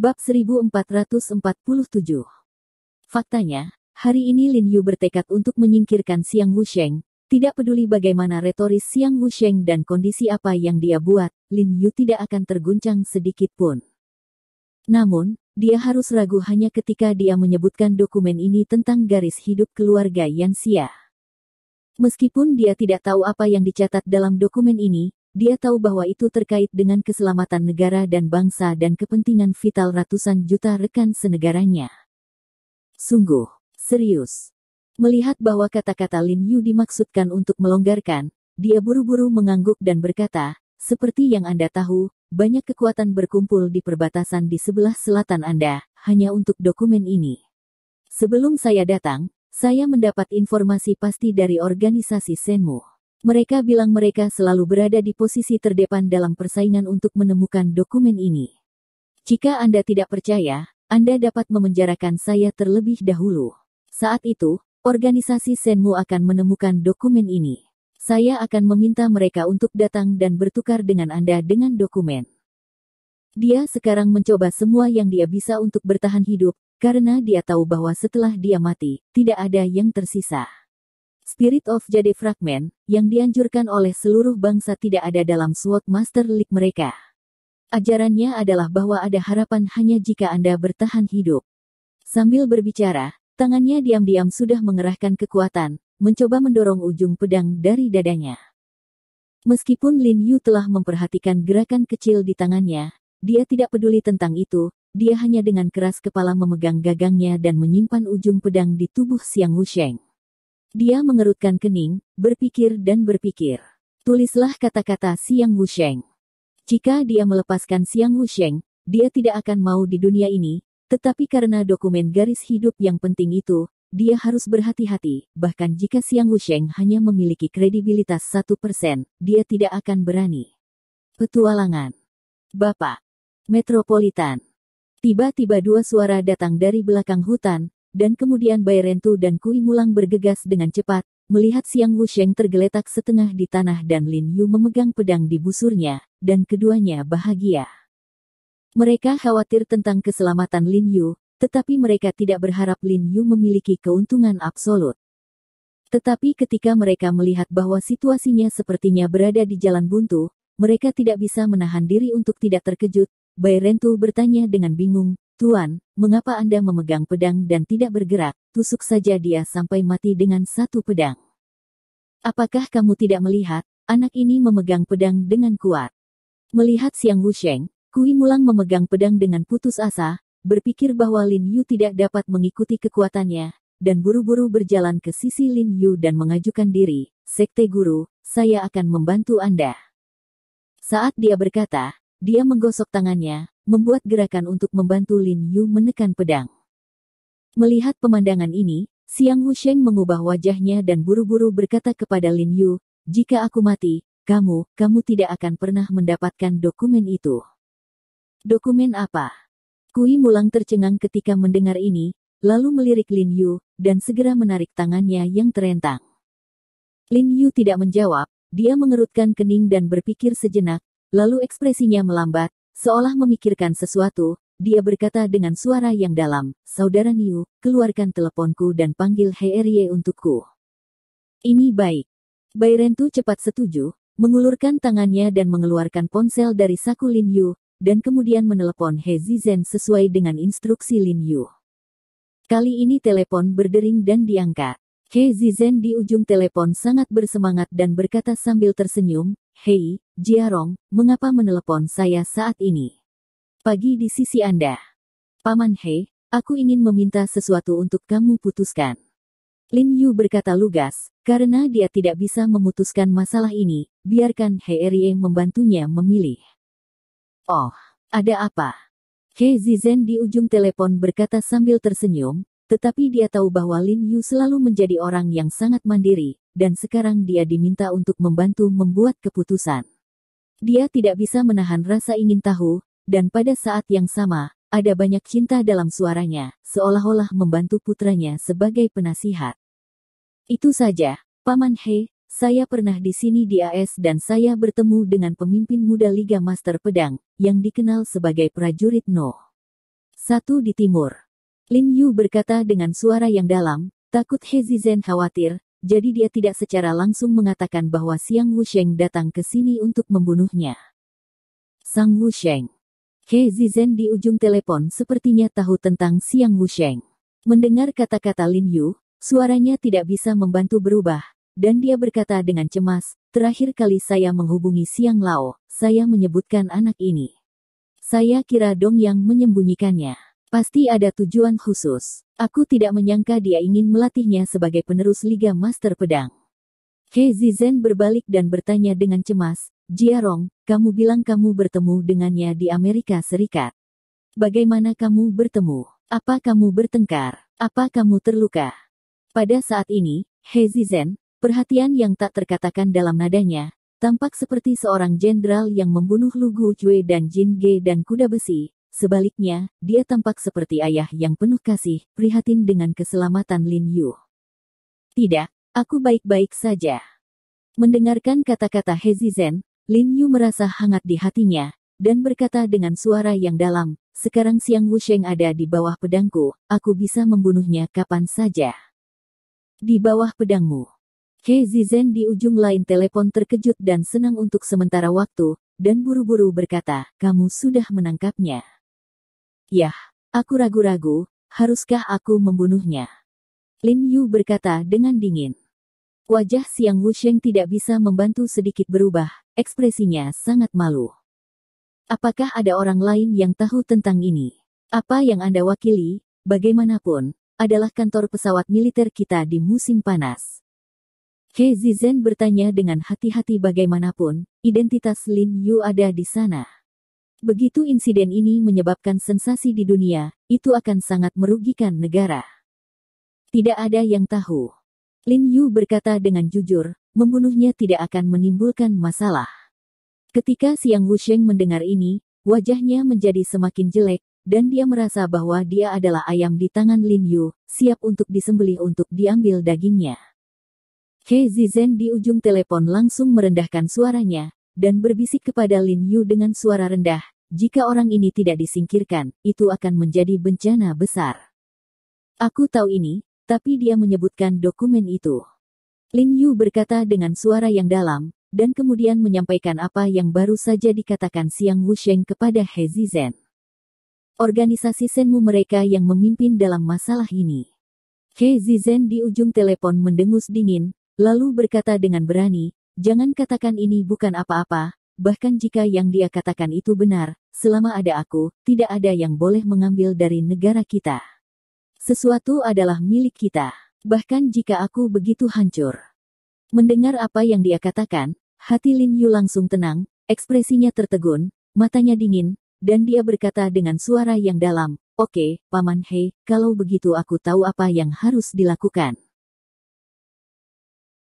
Bab 1447. Faktanya, hari ini Lin Yu bertekad untuk menyingkirkan Xiang Wusheng. Tidak peduli bagaimana retoris Xiang Wusheng dan kondisi apa yang dia buat, Lin Yu tidak akan terguncang sedikit pun. Namun, dia harus ragu hanya ketika dia menyebutkan dokumen ini tentang garis hidup keluarga Yan Xia. Meskipun dia tidak tahu apa yang dicatat dalam dokumen ini, dia tahu bahwa itu terkait dengan keselamatan negara dan bangsa dan kepentingan vital ratusan juta rekan senegaranya. Sungguh, serius. Melihat bahwa kata-kata Lin Yu dimaksudkan untuk melonggarkan, dia buru-buru mengangguk dan berkata, seperti yang Anda tahu, banyak kekuatan berkumpul di perbatasan di sebelah selatan Anda, hanya untuk dokumen ini. Sebelum saya datang, saya mendapat informasi pasti dari organisasi Shenmue. Mereka bilang mereka selalu berada di posisi terdepan dalam persaingan untuk menemukan dokumen ini. Jika Anda tidak percaya, Anda dapat memenjarakan saya terlebih dahulu. Saat itu, organisasi Shenmue akan menemukan dokumen ini. Saya akan meminta mereka untuk datang dan bertukar dengan Anda dengan dokumen. Dia sekarang mencoba semua yang dia bisa untuk bertahan hidup, karena dia tahu bahwa setelah dia mati, tidak ada yang tersisa. Spirit of Jade Fragment, yang dianjurkan oleh seluruh bangsa tidak ada dalam Sword Master League mereka. Ajarannya adalah bahwa ada harapan hanya jika Anda bertahan hidup. Sambil berbicara, tangannya diam-diam sudah mengerahkan kekuatan, mencoba mendorong ujung pedang dari dadanya. Meskipun Lin Yu telah memperhatikan gerakan kecil di tangannya, dia tidak peduli tentang itu, dia hanya dengan keras kepala memegang gagangnya dan menyimpan ujung pedang di tubuh Xiang Wusheng. Dia mengerutkan kening, berpikir dan berpikir. Tulislah kata-kata Xiang Wusheng. Jika dia melepaskan Xiang Wusheng, dia tidak akan mau di dunia ini, tetapi karena dokumen garis hidup yang penting itu, dia harus berhati-hati, bahkan jika Xiang Wusheng hanya memiliki kredibilitas 1%, dia tidak akan berani. Petualangan. Bapak. Metropolitan. Tiba-tiba dua suara datang dari belakang hutan, dan kemudian Bai Rentu dan Kui Mulang bergegas dengan cepat, melihat Xiang Wusheng tergeletak setengah di tanah dan Lin Yu memegang pedang di busurnya, dan keduanya bahagia. Mereka khawatir tentang keselamatan Lin Yu, tetapi mereka tidak berharap Lin Yu memiliki keuntungan absolut. Tetapi ketika mereka melihat bahwa situasinya sepertinya berada di jalan buntu, mereka tidak bisa menahan diri untuk tidak terkejut. Bai Rentu bertanya dengan bingung, Tuan, mengapa Anda memegang pedang dan tidak bergerak? Tusuk saja dia sampai mati dengan satu pedang. Apakah kamu tidak melihat, anak ini memegang pedang dengan kuat? Melihat Xiang Wusheng, Kui Mulang memegang pedang dengan putus asa, berpikir bahwa Lin Yu tidak dapat mengikuti kekuatannya, dan buru-buru berjalan ke sisi Lin Yu dan mengajukan diri, Sekte Guru, saya akan membantu Anda. Saat dia berkata, dia menggosok tangannya, membuat gerakan untuk membantu Lin Yu menekan pedang. Melihat pemandangan ini, Xiang Wusheng mengubah wajahnya dan buru-buru berkata kepada Lin Yu, jika aku mati, kamu tidak akan pernah mendapatkan dokumen itu. Dokumen apa? Kui Mulang tercengang ketika mendengar ini, lalu melirik Lin Yu, dan segera menarik tangannya yang terentang. Lin Yu tidak menjawab, dia mengerutkan kening dan berpikir sejenak, lalu ekspresinya melambat, seolah memikirkan sesuatu, dia berkata dengan suara yang dalam, Saudara Niu, keluarkan teleponku dan panggil He Erie untukku. Ini baik. Bai Rentu cepat setuju, mengulurkan tangannya dan mengeluarkan ponsel dari saku Lin Yu, dan kemudian menelepon He Zizhen sesuai dengan instruksi Lin Yu. Kali ini telepon berdering dan diangkat. He Zizhen di ujung telepon sangat bersemangat dan berkata sambil tersenyum, Hei, Jiarong, mengapa menelepon saya saat ini? Pagi di sisi Anda. Paman He, aku ingin meminta sesuatu untuk kamu putuskan. Lin Yu berkata lugas, karena dia tidak bisa memutuskan masalah ini, biarkan He Erie membantunya memilih. Oh, ada apa? He Zizhen di ujung telepon berkata sambil tersenyum, tetapi dia tahu bahwa Lin Yu selalu menjadi orang yang sangat mandiri, dan sekarang dia diminta untuk membantu membuat keputusan. Dia tidak bisa menahan rasa ingin tahu, dan pada saat yang sama, ada banyak cinta dalam suaranya, seolah-olah membantu putranya sebagai penasihat. Itu saja, Paman He, saya pernah di sini di AS dan saya bertemu dengan pemimpin muda Liga Master Pedang, yang dikenal sebagai prajurit No. Satu di timur. Lin Yu berkata dengan suara yang dalam, takut He Zizhen khawatir, jadi dia tidak secara langsung mengatakan bahwa Xiang Wusheng datang ke sini untuk membunuhnya. Sang Wusheng. He Zizhen di ujung telepon sepertinya tahu tentang Xiang Wusheng. Mendengar kata-kata Lin Yu, suaranya tidak bisa membantu berubah, dan dia berkata dengan cemas, terakhir kali saya menghubungi Xiang Lao, saya menyebutkan anak ini. Saya kira Dong yang menyembunyikannya. Pasti ada tujuan khusus. Aku tidak menyangka dia ingin melatihnya sebagai penerus Liga Master Pedang. He Zizhen berbalik dan bertanya dengan cemas, Jiarong, kamu bilang kamu bertemu dengannya di Amerika Serikat. Bagaimana kamu bertemu? Apa kamu bertengkar? Apa kamu terluka? Pada saat ini, He Zizhen, perhatian yang tak terkatakan dalam nadanya, tampak seperti seorang jenderal yang membunuh Lu Guochui dan Jin Ge dan kuda besi. Sebaliknya, dia tampak seperti ayah yang penuh kasih, prihatin dengan keselamatan Lin Yu. Tidak, aku baik-baik saja. Mendengarkan kata-kata He Zizhen, Lin Yu merasa hangat di hatinya, dan berkata dengan suara yang dalam, sekarang Xiang Wusheng ada di bawah pedangku, aku bisa membunuhnya kapan saja. Di bawah pedangmu. He Zizhen di ujung lain telepon terkejut dan senang untuk sementara waktu, dan buru-buru berkata, kamu sudah menangkapnya. Yah, aku ragu-ragu, haruskah aku membunuhnya? Lin Yu berkata dengan dingin. Wajah Xiang Wusheng tidak bisa membantu sedikit berubah, ekspresinya sangat malu. Apakah ada orang lain yang tahu tentang ini? Apa yang Anda wakili, bagaimanapun, adalah kantor pesawat militer kita di musim panas. He Zizhen bertanya dengan hati-hati bagaimanapun, identitas Lin Yu ada di sana. Begitu insiden ini menyebabkan sensasi di dunia, itu akan sangat merugikan negara. Tidak ada yang tahu. Lin Yu berkata dengan jujur, membunuhnya tidak akan menimbulkan masalah. Ketika Xiang Wusheng mendengar ini, wajahnya menjadi semakin jelek, dan dia merasa bahwa dia adalah ayam di tangan Lin Yu, siap untuk disembelih untuk diambil dagingnya. He Zizhen di ujung telepon langsung merendahkan suaranya, dan berbisik kepada Lin Yu dengan suara rendah, jika orang ini tidak disingkirkan, itu akan menjadi bencana besar. Aku tahu ini, tapi dia menyebutkan dokumen itu. Lin Yu berkata dengan suara yang dalam, dan kemudian menyampaikan apa yang baru saja dikatakan Xiang Wusheng kepada He Zizhen. Organisasi Senmu mereka yang memimpin dalam masalah ini. He Zizhen di ujung telepon mendengus dingin, lalu berkata dengan berani, jangan katakan ini bukan apa-apa, bahkan jika yang dia katakan itu benar, selama ada aku, tidak ada yang boleh mengambil dari negara kita. Sesuatu adalah milik kita, bahkan jika aku begitu hancur. Mendengar apa yang dia katakan, hati Lin Yu langsung tenang, ekspresinya tertegun, matanya dingin, dan dia berkata dengan suara yang dalam, oke, Paman He, kalau begitu aku tahu apa yang harus dilakukan.